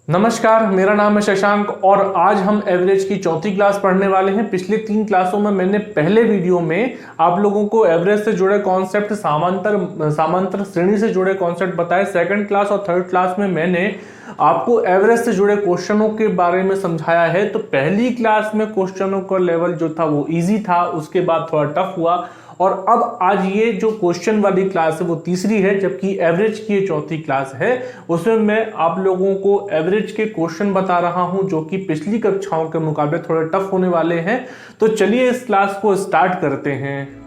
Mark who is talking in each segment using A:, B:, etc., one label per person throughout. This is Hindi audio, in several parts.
A: नमस्कार, मेरा नाम है शशांक और आज हम एवरेज की चौथी क्लास पढ़ने वाले हैं। पिछले 3 क्लासों में मैंने पहले वीडियो में आप लोगों को एवरेज से जुड़े कॉन्सेप्ट, समांतर श्रेणी से जुड़े कॉन्सेप्ट बताए। सेकंड क्लास और थर्ड क्लास में मैंने आपको एवरेज से जुड़े क्वेश्चनों के बारे में समझाया है। तो पहली क्लास में क्वेश्चनों का लेवल जो था वो इजी था, उसके बाद थोड़ा टफ हुआ और अब आज ये जो क्वेश्चन वाली क्लास है वो तीसरी है, जबकि एवरेज की ये चौथी क्लास है। उसमें मैं आप लोगों को एवरेज के क्वेश्चन बता रहा हूं जो कि पिछली कक्षाओं के मुकाबले थोड़े टफ होने वाले हैं। तो चलिए इस क्लास को स्टार्ट करते हैं।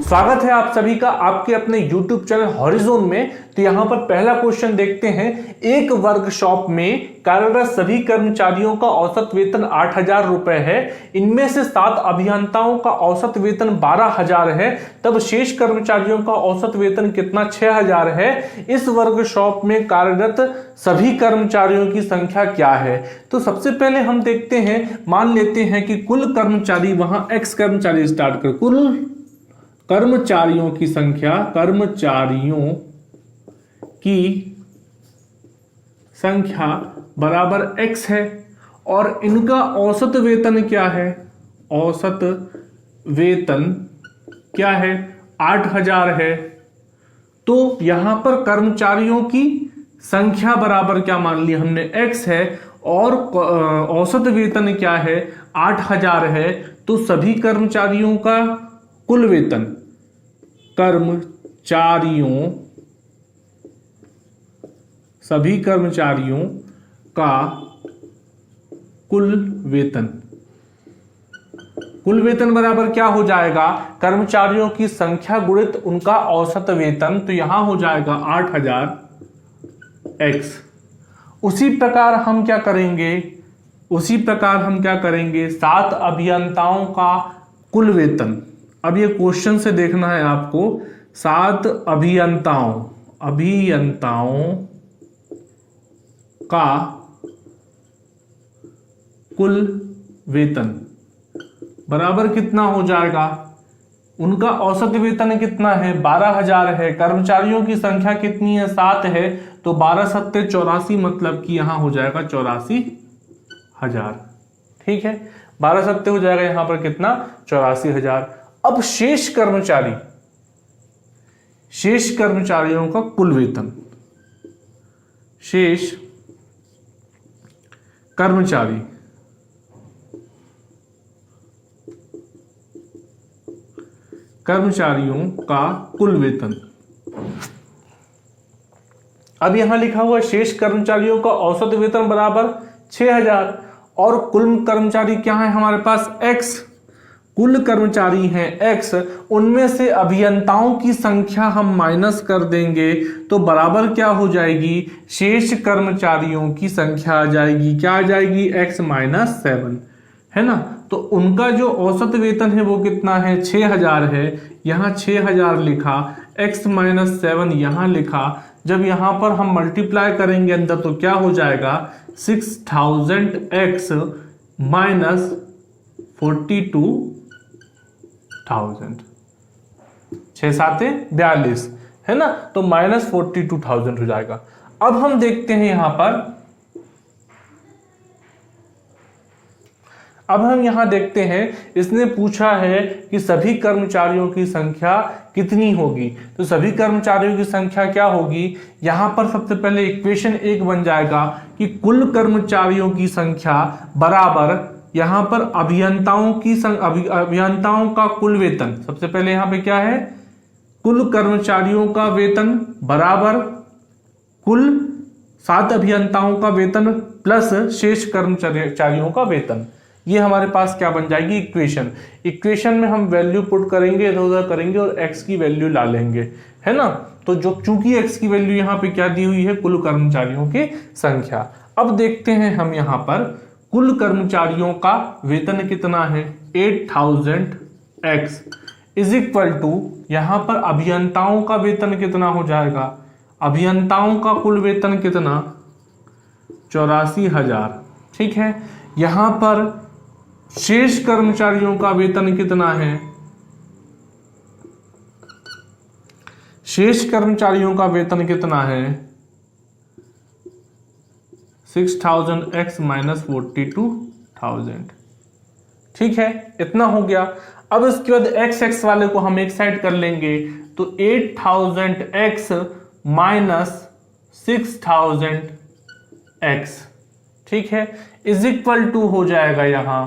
A: स्वागत है आप सभी का आपके अपने YouTube चैनल हॉरिजॉन में। तो यहां पर पहला क्वेश्चन देखते हैं। एक वर्कशॉप में कार्यरत सभी कर्मचारियों का औसत वेतन 8,000 रुपए है। इनमें से 7 अभियंताओं का औसत वेतन 12,000 है। तब शेष कर्मचारियों का औसत वेतन कितना? 6,000 है। इस वर्कशॉप में कार्यरत सभी कर्मचारियों की संख्या क्या है? तो सबसे पहले हम देखते हैं, मान लेते हैं कि कुल कर्मचारी, वहां X कर्मचारी स्टार्ट कर, कुल कर्मचारियों की संख्या, बराबर X है और इनका औसत वेतन क्या है? औसत वेतन क्या है? 8,000 है। तो यहां पर कर्मचारियों की संख्या बराबर क्या मान लिया हमने? X है और औसत वेतन क्या है? 8,000 है। तो सभी कर्मचारियों का कुल वेतन, सभी कर्मचारियों का कुल वेतन बराबर क्या हो जाएगा? कर्मचारियों की संख्या गुणित उनका औसत वेतन। तो यहां हो जाएगा 8,000 X। उसी प्रकार हम क्या करेंगे? 7 अभियंताओं का कुल वेतन। अब ये क्वेश्चन से देखना है आपको। 7 अभियंताओं का कुल वेतन बराबर कितना हो जाएगा? उनका औसत वेतन कितना है? 12,000 है। कर्मचारियों की संख्या कितनी है? 7 है। तो 12 सत्ते 84, मतलब कि यहां हो जाएगा 84,000। ठीक है, 12 सत्ते हो जाएगा यहां पर कितना? 84,000। अब शेष कर्मचारियों का कुल वेतन, शेष कर्मचारियों का कुल वेतन। अब यहां लिखा हुआ शेष कर्मचारियों का औसत वेतन बराबर 6,000 और कुल कर्मचारी क्या है हमारे पास? X। कुल कर्मचारी हैं X, उनमें से अभियंताओं की संख्या हम माइनस कर देंगे तो बराबर क्या हो जाएगी? शेष कर्मचारियों की संख्या आ जाएगी। क्या आ जाएगी? X - 7, है ना। तो उनका जो औसत वेतन है वो कितना है? 6,000 है। यहां 6,000 लिखा, X - 7 यहां लिखा। जब यहां पर हम मल्टीप्लाई करेंगे अंदर तो क्या हो जाएगा? 6,000 X - 42,000, 6 7 42, है ना। तो -42,000 हो जाएगा। अब हम देखते हैं इसने पूछा है कि सभी कर्मचारियों की संख्या कितनी होगी। तो सभी कर्मचारियों की संख्या क्या होगी? यहां पर सबसे पहले इक्वेशन 1 बन जाएगा कि कुल कर्मचारियों की संख्या बराबर यहां पर अभियंताओं का कुल वेतन। सबसे पहले यहां पे क्या है? कुल कर्मचारियों का वेतन बराबर कुल 7 अभियंताओं का वेतन प्लस शेष कर्मचारियों का वेतन। ये हमारे पास क्या बन जाएगी? इक्वेशन में हम वैल्यू पुट करेंगे, इधर उधर करेंगे और X की वैल्यू ला लेंगे, है ना। तो चूंकि X की वैल्यू यहां पे क्या दी हुई है? कुल कर्मचारियों की संख्या। अब देखते हैं हम यहां पर कुल कर्मचारियों का वेतन कितना है? 8,000 X इज इक्वल टू, यहां पर अभियंताओं का वेतन कितना हो जाएगा? अभियंताओं का कुल वेतन कितना? 84,000। ठीक है, यहां पर शेष कर्मचारियों का वेतन कितना है? शेष कर्मचारियों का वेतन कितना है 6000 x माइनस 42,000। ठीक है, इतना हो गया। अब इसके बाद x वाले को हम एक साइड कर लेंगे, तो 8000 x माइनस 6000 x, ठीक है, इज इक्वल टू हो जाएगा, यहां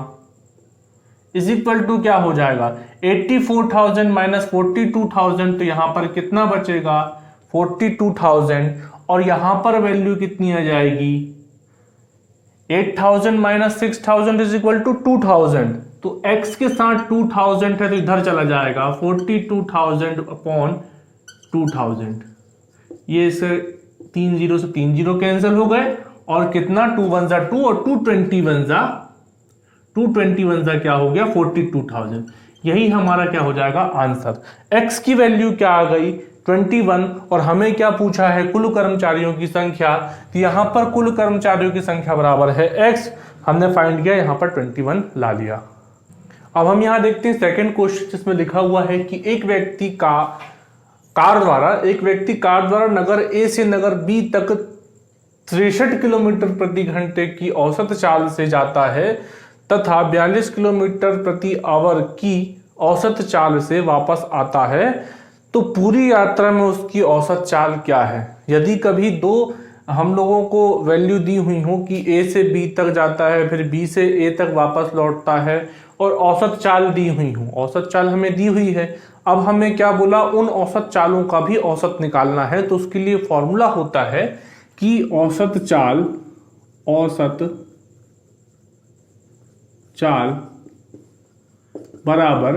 A: इज इक्वल टू क्या हो जाएगा 84,000 माइनस 42,000, तो यहां पर कितना बचेगा 42,000, और यहां पर वैल्यू कितनी आ जाएगी 8000 माइनस 6000 इज इक्वल टू 2000, तो x के साथ 2000 है तो इधर चला जाएगा 42,000 अपॉन 2000, ये इसे 3 0 से 3 0 कैंसिल हो गए, और कितना 2 1 जा 2 और 221 जा क्या हो गया 42,000। यही हमारा क्या हो जाएगा आंसर। x की वैल्यू क्या आ गई 21, और हमें क्या पूछा है कुल कर्मचारियों की संख्या, तो यहां पर कुल कर्मचारियों की संख्या बराबर है x, हमने फाइंड किया, यहां पर 21 ला लिया। अब हम यहां देखते हैं सेकंड क्वेश्चन, जिसमें लिखा हुआ है कि एक व्यक्ति कार द्वारा नगर ए से नगर बी तक 63 किलोमीटर प्रति घंटे की औसत चाल से जाता है तथा 42 किलोमीटर प्रति आवर की औसत चाल से वापस आता है, तो पूरी यात्रा में उसकी औसत चाल क्या है। यदि कभी दो हम लोगों को वैल्यू दी हुई हो कि ए से बी तक जाता है, फिर बी से ए तक वापस लौटता है, और औसत चाल दी हुई हो, औसत चाल हमें दी हुई है, अब हमें क्या बोला उन औसत चालों का भी औसत निकालना है, तो उसके लिए फॉर्मूला होता है कि औसत चाल बराबर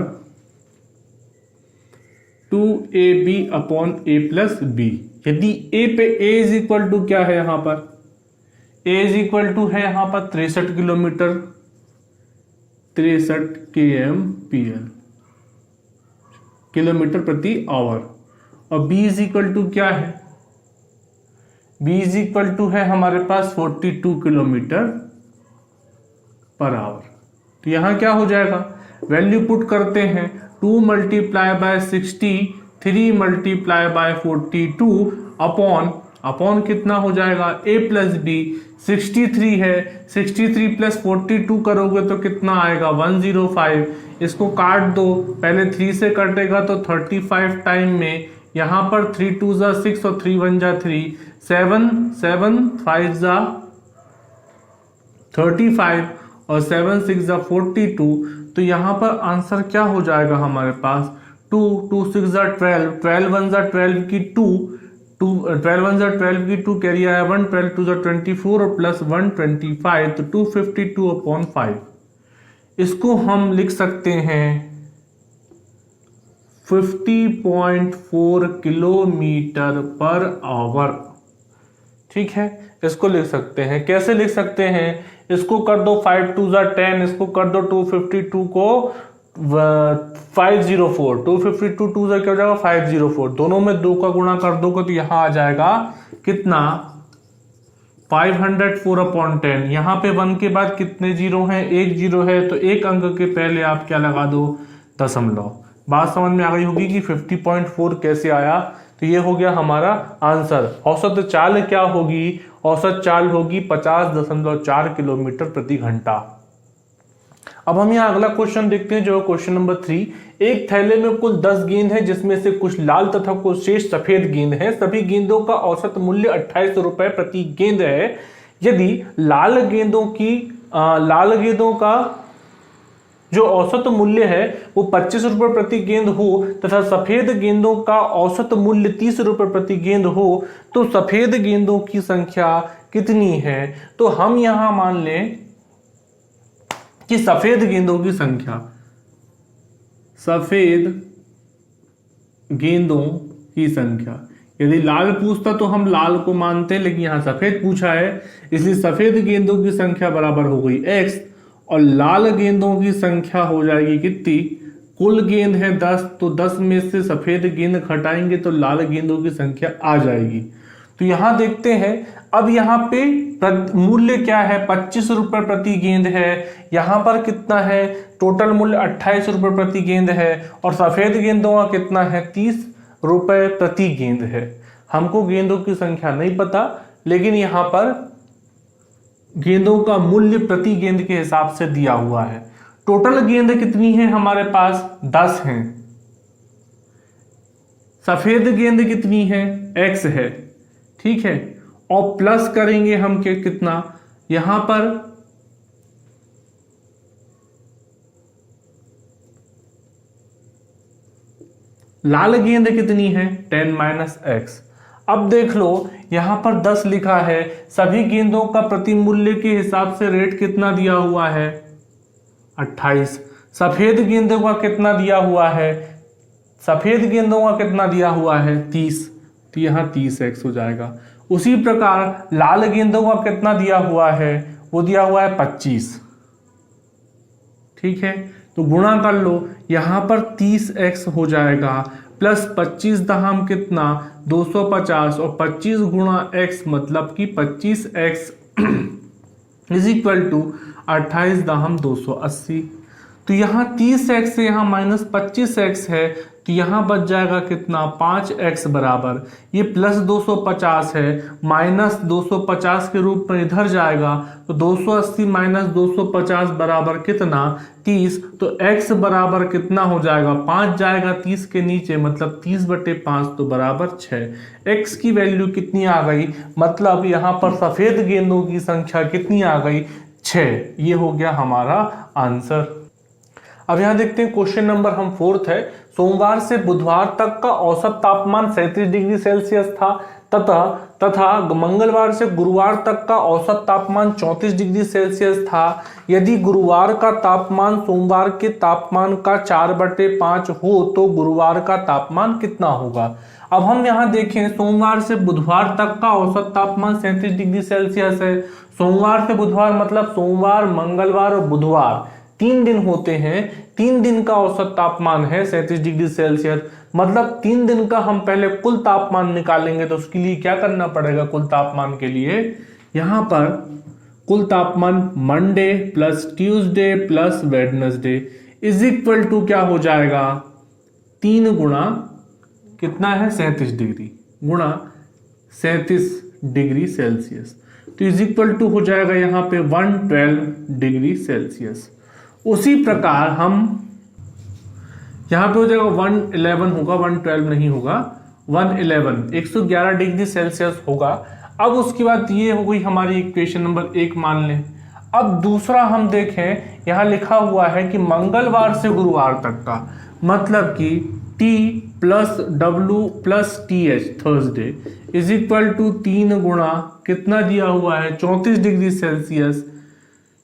A: 2ab upon a plus B. यदि a पे a इज इक्वल टू क्या है, यहां पर a इज इक्वल टू है यहां पर 63 किलोमीटर, 63 kmpl किलोमीटर प्रति आवर, और b इज इक्वल टू क्या है, b इज इक्वल टू है हमारे पास 42 किलोमीटर पर आवर। तो यहां क्या हो जाएगा, वैल्यू पुट करते हैं, 2 multiply by 60, 3 multiply by 42 upon कितना हो जाएगा a प्लस बी, 63 है, 63 प्लस 42 करोगे तो कितना आएगा 105, इसको काट दो, पहले 3 से कटेगा तो 35 टाइम में, यहां पर 3 2 जा 6 और 3 1 जा 3, 7 7 5 जा 35 और 7 6 जा 42, तो यहां पर आंसर क्या हो जाएगा हमारे पास 2 2 6 जा 12, 12 1 जा 12 की 2, 12 1 जा 12 की 2 कैरी आया 1, 12 2 जा 24 और प्लस 125, तो 252 अपॉन 5, इसको हम लिख सकते हैं 50.4 किलोमीटर पर आवर। ठीक है, इसको लिख सकते हैं, कैसे लिख सकते हैं, इसको कर दो 5 2 जा 10, इसको कर दो 252 को 504, 252 2 जा क्या हो जाएगा 504, दोनों में 2 का गुणा कर दोगे तो यहां आ जाएगा कितना 504 अपॉन 10, यहाँ पे 1 के बाद कितने जीरो हैं, 1 जीरो है, तो एक अंक के पहले आप क्या लगा दो दशमलव। बात समझ में आ गई होगी कि 50.4 कैसे आया, तो ये हो गया हमारा आंसर। औसत चाल क्या होगी, औसत चाल होगी 50.4 किलोमीटर प्रति घंटा। अब हम यहाँ अगला क्वेश्चन देखते हैं जो क्वेश्चन नंबर 3। एक थैले में कुल 10 गेंद है जिसमें से कुछ लाल तथा कुछ शेष सफेद गेंद है। सभी गेंदों का औसत मूल्य 2800 रुपए प्रति गेंद है। यदि लाल गेंदों का जो औसत मूल्य है वो 25 रुपए प्रति गेंद हो तथा सफेद गेंदों का औसत मूल्य 30 रुपए प्रति गेंद हो, तो सफेद गेंदों की संख्या कितनी है। तो हम यहां मान लें कि सफेद गेंदों की संख्या, यदि लाल पूछता तो हम लाल को मानते, लेकिन यहां सफेद पूछा है इसलिए सफेद गेंदों की संख्या बराबर हो गई x, और लाल गेंदों की संख्या हो जाएगी कितनी, कुल गेंद है 10, तो 10 में से सफेद गेंद घटाएंगे तो लाल गेंदों की संख्या आ जाएगी। तो यहां देखते हैं, अब यहाँ पे मूल्य क्या है 25 रुपए प्रति गेंद है, यहां पर कितना है टोटल मूल्य 28 रुपए प्रति गेंद है, और सफेद गेंदों का कितना है 30 रुपए प्रति गेंद है। हमको गेंदों की संख्या नहीं पता, लेकिन यहाँ पर गेंदों का मूल्य प्रति गेंद के हिसाब से दिया हुआ है। टोटल गेंद कितनी है हमारे पास? 10 हैं। सफेद गेंद कितनी है? x है, ठीक है। और प्लस करेंगे हम के कितना, यहां पर लाल गेंद कितनी है? 10 - x। अब देख लो यहां पर 10 लिखा है, सभी गेंदों का प्रति मूल्य के हिसाब से रेट कितना दिया हुआ है? 28। सफेद गेंदों का कितना दिया हुआ है? सफेद गेंदों का कितना दिया हुआ है? 30। तो यहाँ 30x हो जाएगा। उसी प्रकार लाल गेंदों का कितना दिया हुआ है? वो दिया हुआ है 25, ठीक है। तो गुणा कर लो, यहाँ पर 30x हो जाएगा प्लस 25 दहाम कितना? 250 और 25 गुणा x मतलब कि 25x इज इक्वल टू 28 दहम 280। तो यहाँ 30x से यहाँ माइनस 25x है, तो यहाँ बच जाएगा कितना? 5x बराबर, ये प्लस 250 है, माइनस 250 के रूप में इधर जाएगा, तो 280 माइनस 250 बराबर कितना? 30। तो x बराबर कितना हो जाएगा? 5 जाएगा 30 के नीचे, मतलब 30/5 तो बराबर 6। x की वैल्यू कितनी आ गई? मतलब यहाँ पर सफेद गेंदों की संख्या कितनी आ गई? 6। ये हो गया हमारा आंसर। अब यहां देखते हैं क्वेश्चन नंबर हम 4th है। सोमवार से बुधवार तक का औसत तापमान 37 डिग्री सेल्सियस था तथा मंगलवार से गुरुवार तक का औसत तापमान 34 डिग्री सेल्सियस था। यदि गुरुवार का तापमान सोमवार के तापमान का 4/5 हो तो गुरुवार का तापमान कितना होगा? अब हम यहाँ देखें, सोमवार से बुधवार तक का औसत तापमान 37 डिग्री सेल्सियस है। सोमवार से बुधवार मतलब सोमवार, मंगलवार और बुधवार 3 दिन होते हैं। 3 दिन का औसत तापमान है 37 डिग्री सेल्सियस, मतलब 3 दिन का हम पहले कुल तापमान निकालेंगे। तो उसके लिए क्या करना पड़ेगा? कुल तापमान के लिए यहां पर कुल तापमान Monday plus Tuesday plus Wednesday is equal to क्या हो जाएगा? 3 गुणा कितना है? 37 डिग्री गुणा 37 डिग्री सेल्सियस, तो इज इक्वल टू हो जाएगा यहाँ पे 112 डिग्री सेल्सियस। उसी प्रकार हम यहां पे हो जाएगा 111 होगा, 112 नहीं होगा, 111 डिग्री सेल्सियस होगा। अब उसके बाद ये हो गई हमारी इक्वेशन नंबर 1 मान लें। अब दूसरा हम देखें, यहां लिखा हुआ है कि मंगलवार से गुरुवार तक का, मतलब कि T plus W plus TH Thursday is equal to 3 गुणा कितना दिया हुआ है? 34 डिग्री सेल्सियस।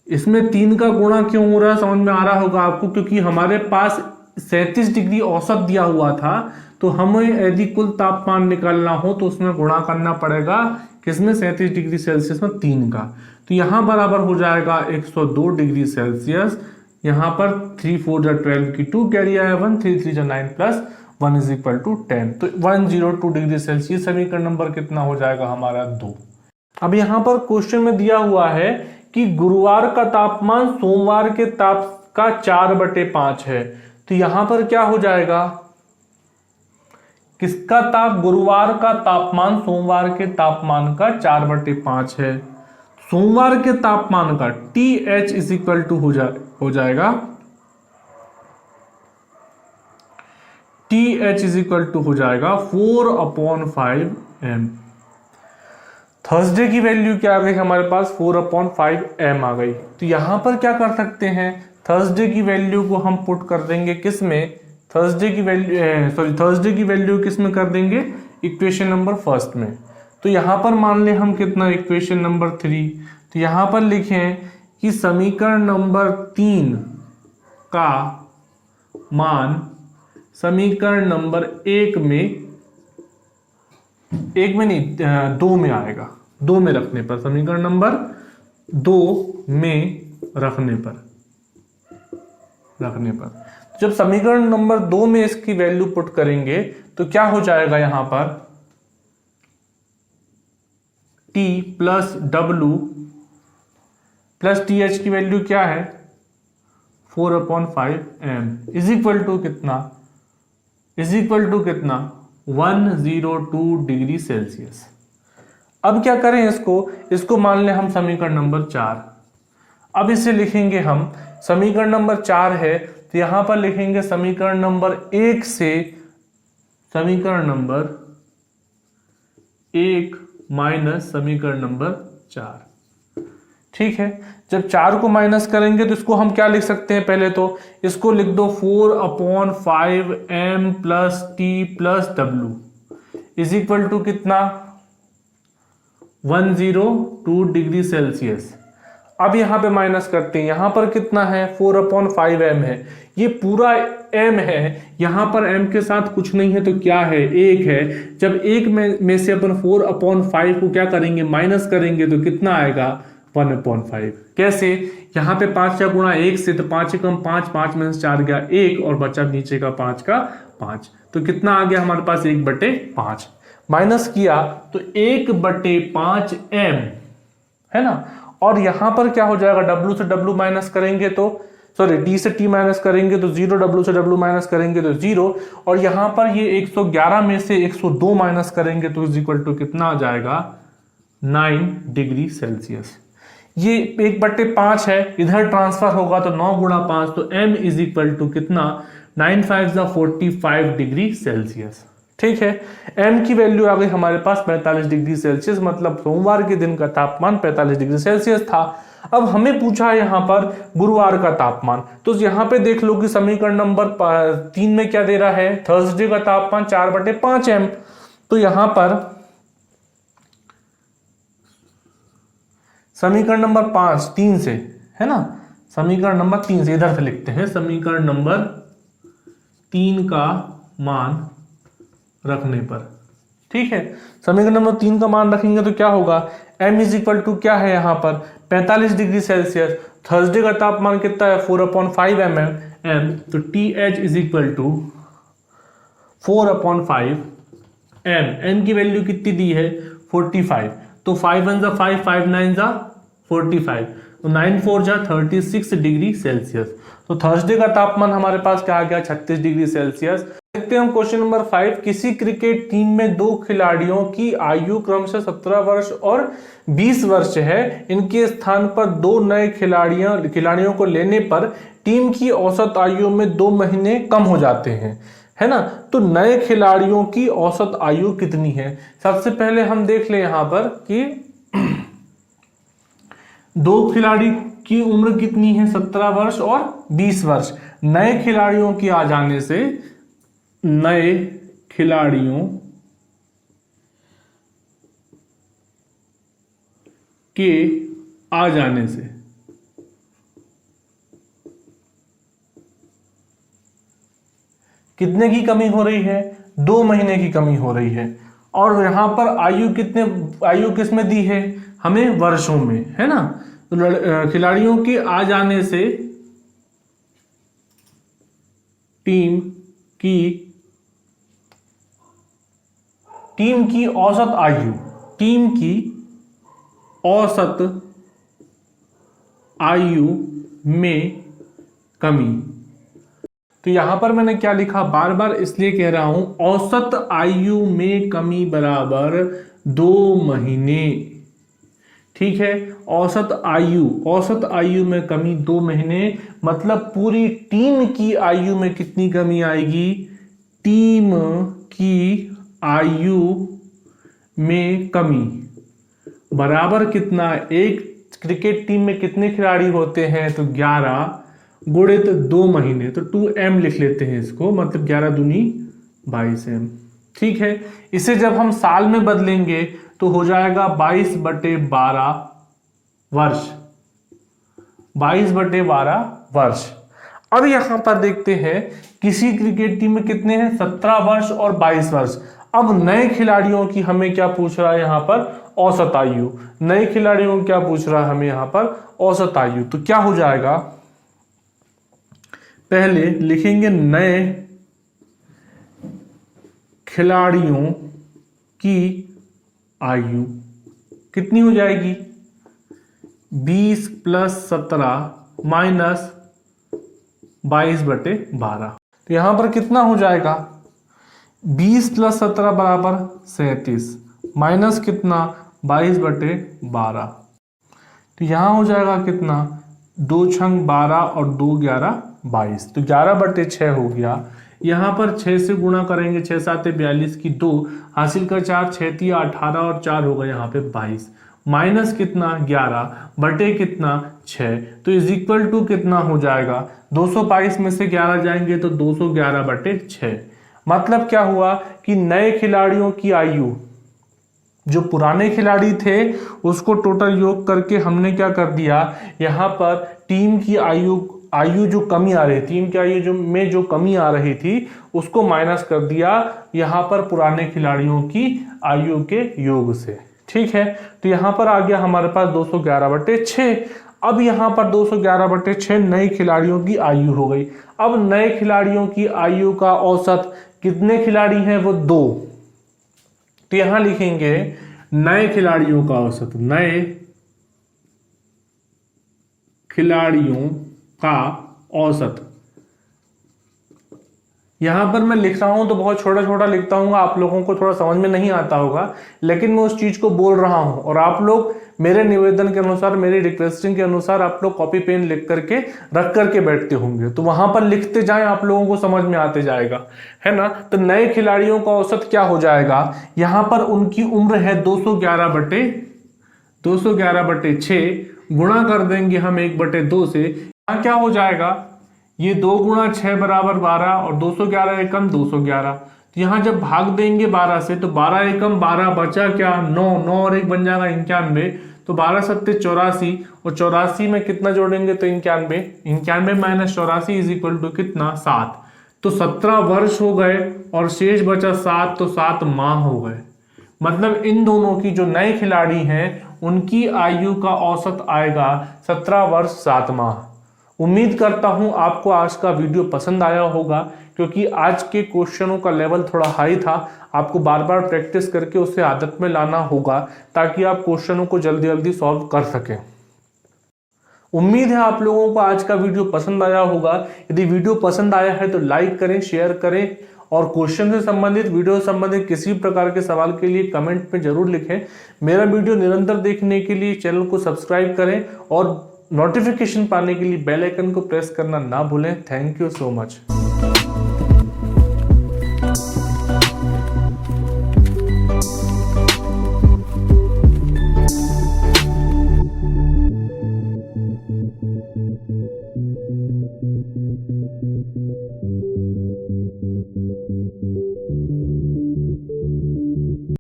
A: इसमें 3 का गुणा क्यों हो रहा है समझ में आ रहा होगा आपको, क्योंकि हमारे पास 37 डिग्री औसत दिया हुआ था, तो हमें यदि कुल तापमान निकालना हो तो उसमें गुणा करना पड़ेगा किसमें? 37 डिग्री सेल्सियस में 3 का। तो यहाँ बराबर हो जाएगा 102 डिग्री सेल्सियस। यहाँ पर 3 4 जा 12 की 2 कैरी आया 1, 3 3 जा 9 प्लस 1 इज इक्वल टू 10। तो 102 डिग्री सेल्सियस समीकरण नंबर कितना हो जाएगा हमारा? 2। अब यहाँ पर क्वेश्चन में दिया हुआ है कि गुरुवार का तापमान सोमवार के ताप का 4/5 है, तो यहां पर क्या हो जाएगा? किसका ताप? गुरुवार का तापमान सोमवार के तापमान का 4/5 है। सोमवार के तापमान का TH इज इक्वल टू हो जाएगा TH इज इक्वल टू हो जाएगा 4/5 m। थर्सडे की वैल्यू क्या आ गई हमारे पास? 4/5 m आ गई। तो यहां पर क्या कर सकते हैं? थर्सडे की वैल्यू को हम पुट कर देंगे किस में? थर्सडे की वैल्यू किस में कर देंगे? इक्वेशन नंबर 1 में। तो यहां पर मान लें हम कितना? Equation number 3। तो यहां पर लिखें कि समीकरण नंबर 3 का मान समीकरण नंबर 1 में नहीं 2 में आएगा। 2 में रखने पर, समीकरण नंबर 2 में रखने पर जब समीकरण नंबर 2 में इसकी वैल्यू पुट करेंगे तो क्या हो जाएगा? यहां पर T plus W plus TH की वैल्यू क्या है? 4/5 m इज इक्वल टू कितना? 102 डिग्री सेल्सियस। अब क्या करें, इसको मान लें हम समीकरण नंबर 4। अब इसे लिखेंगे हम, समीकरण नंबर 4 है तो यहां पर लिखेंगे समीकरण नंबर 1 से समीकरण नंबर 1 माइनस समीकरण नंबर 4। ठीक है, जब 4 को माइनस करेंगे तो इसको हम क्या लिख सकते हैं, पहले तो इसको लिख दो 4/5 m plus T plus W is equal to कितना, 102 डिग्री सेल्सियस। अब यहां पे माइनस करते हैं, यहां पर कितना है 4/5 m है, ये पूरा m है, यहां पर m के साथ कुछ नहीं है तो क्या है, 1 है। जब 1 में से अपन 4/5 को क्या करेंगे, माइनस करेंगे तो कितना आएगा, 1/5। कैसे, यहाँ पे 5 का गुणा 1 से, तो 5 कम 5, 5 में से 4 गया 1 और बचा नीचे का 5 का 5, तो कितना आ गया हमारे पास 1/5। माइनस किया तो 1/5 m है ना। और यहां पर क्या हो जाएगा, W से W माइनस करेंगे तो सॉरी D से T माइनस करेंगे तो 0, W से W माइनस करेंगे तो 0, और यहां पर ये 111 में से 102 माइनस करेंगे तो इज इक्वल टू कितना आ जाएगा, 9 डिग्री सेल्सियस। ये 1/5 है, इधर ट्रांसफर होगा तो 9 गुणा 5, तो m इज इक्वल टू कितना, 9 5 45 डिग्री सेल्सियस। ठीक है, m की वैल्यू आ गई हमारे पास 45 डिग्री सेल्सियस, मतलब सोमवार के दिन का तापमान 45 डिग्री सेल्सियस था। अब हमें पूछा है यहाँ पर गुरुवार का तापमान, तो यहाँ पे देख लो कि समीकरण नंबर 3 में क्या दे रहा है, थर्सडे का तापमान 4/5 m। तो यहां पर समीकरण नंबर 3 से है ना, समीकरण नंबर 3 से इधर से लिखते हैं, समीकरण नंबर 3 का मान रखने पर, ठीक है, समीकरण नंबर 3 का मान रखेंगे तो क्या होगा, m इज इक्वल टू क्या है यहाँ पर 45 डिग्री सेल्सियस, थर्सडे का तापमान कितना है 4/5 m, तो TH is equal to 4/5 m की वैल्यू कितनी दी है 45, तो 5 1 जा 5, 5 9 जा 45, तो 9 4 जा 36 डिग्री सेल्सियस। तो थर्सडे का तापमान हमारे पास क्या आ गया, 36 डिग्री सेल्सियस। देखते हैं हम क्वेश्चन नंबर 5। किसी क्रिकेट टीम में 2 खिलाड़ियों की आयु क्रमशः 17 वर्ष और 20 वर्ष है। इनके स्थान पर 2 नए खिलाड़ियों को लेने पर टीम की औसत आयु में 2 महीने कम हो जाते हैं, है ना। तो नए खिलाड़ियों की औसत आयु कितनी है। सबसे पहले हम देख लें यहां पर कि 2 खिलाड़ी की उम्र कितनी है, 17 वर्ष और 20 वर्ष। नए खिलाड़ियों की आ जाने से, नए खिलाड़ियों के आ जाने से कितने की कमी हो रही है, 2 महीने की कमी हो रही है। और यहां पर आयु किस में दी है, हमें वर्षों में, है ना। तो खिलाड़ियों के आ जाने से टीम की औसत आयु में कमी। तो यहां पर मैंने क्या लिखा, बार बार इसलिए कह रहा हूं, औसत आयु में कमी बराबर 2 महीने, ठीक है। औसत आयु में कमी 2 महीने, मतलब पूरी टीम की आयु में कितनी कमी आएगी, टीम की आयु में कमी बराबर कितना, एक क्रिकेट टीम में कितने खिलाड़ी होते हैं, तो 11 गुणित 2 महीने, तो 2m लिख लेते हैं इसको, मतलब 11 दूनी 22m, ठीक है। इसे जब हम साल में बदलेंगे तो हो जाएगा 22/12 वर्ष, 22/12 वर्ष। अब यहां पर देखते हैं किसी क्रिकेट टीम में कितने हैं, 17 वर्ष और 22 वर्ष। अब नए खिलाड़ियों की हमें क्या पूछ रहा है यहां पर, औसत आयु। नए खिलाड़ियों को क्या पूछ रहा है हमें यहां पर, औसत आयु। तो क्या हो जाएगा, पहले लिखेंगे नए खिलाड़ियों की आयु कितनी हो जाएगी, 20 + 17 - 22/12। तो यहां पर कितना हो जाएगा, 20 प्लस 17 बराबर 37, माइनस कितना 22/12। तो यहाँ हो जाएगा कितना 2 छंग 12 और 2 11 22, तो 11/6 हो गया। यहाँ पर 6 से गुणा करेंगे, 6 7 42 की 2 हासिल कर 4 6 3 18 और 4 होगा यहाँ पे 22, माइनस कितना 11 बटे कितना 6, तो इज इक्वल टू कितना हो जाएगा 222 में से 11 जाएंगे तो 211/6। मतलब क्या हुआ कि नए खिलाड़ियों की आयु, जो पुराने खिलाड़ी थे उसको टोटल योग करके हमने क्या कर दिया, यहाँ पर टीम की आयु जो कमी आ रही, टीम की आयु में जो कमी आ रही थी उसको माइनस कर दिया यहाँ पर पुराने खिलाड़ियों की आयु के योग से। ठीक है, तो यहाँ पर आ गया हमारे पास 211/6। अब यहाँ पर 211/6 नए खिलाड़ियों की आयु हो गई। अब नए खिलाड़ियों की आयु का औसत कितने खिलाड़ी हैं, वो 2। तो यहां लिखेंगे नए खिलाड़ियों का औसत, नए खिलाड़ियों का औसत। यहां पर मैं लिख रहा हूं तो बहुत छोटा छोटा लिखता हूँ, आप लोगों को थोड़ा समझ में नहीं आता होगा, लेकिन मैं उस चीज को बोल रहा हूं और आप लोग मेरे निवेदन के अनुसार, मेरी रिक्वेस्टिंग के अनुसार आप लोग कॉपी पेन लिख करके रख करके बैठते होंगे, तो वहां पर लिखते जाएं, आप लोगों को समझ में आते जाएगा, है ना। तो नए खिलाड़ियों का औसत क्या हो जाएगा, यहां पर उनकी उम्र है 211/6, गुणा कर देंगे हम 1/2 से, यहाँ क्या हो जाएगा, ये 2 गुणा 6 बराबर 12 और 211 एकम 211। तो यहाँ जब भाग देंगे 12 से तो 12 एकम 12 बचा क्या 9, 9 और 1 बन जाएगा 91, तो 12 सत्ते 84 और 84 में कितना जोड़ेंगे तो 91, 91 माइनस 84 इज इक्वल टू कितना 7, तो 17 वर्ष हो गए और शेष बचा 7, तो 7 माह हो गए। मतलब इन दोनों की जो नए खिलाड़ी हैं उनकी आयु का औसत आएगा 17 वर्ष 7 माह। उम्मीद करता हूं आपको आज का वीडियो पसंद आया होगा, क्योंकि आज के क्वेश्चनों का लेवल थोड़ा हाई था, आपको बार बार प्रैक्टिस करके उसे आदत में लाना होगा ताकि आप क्वेश्चनों को जल्दी जल्दी सॉल्व कर सकें। उम्मीद है आप लोगों को आज का वीडियो पसंद आया होगा। यदि वीडियो पसंद आया है तो लाइक करें, शेयर करें और क्वेश्चन से संबंधित, वीडियो से संबंधित किसी प्रकार के सवाल के लिए कमेंट में जरूर लिखें। मेरा वीडियो निरंतर देखने के लिए चैनल को सब्सक्राइब करें और नोटिफिकेशन पाने के लिए बेल आइकन को प्रेस करना ना भूलें। Thank you so much.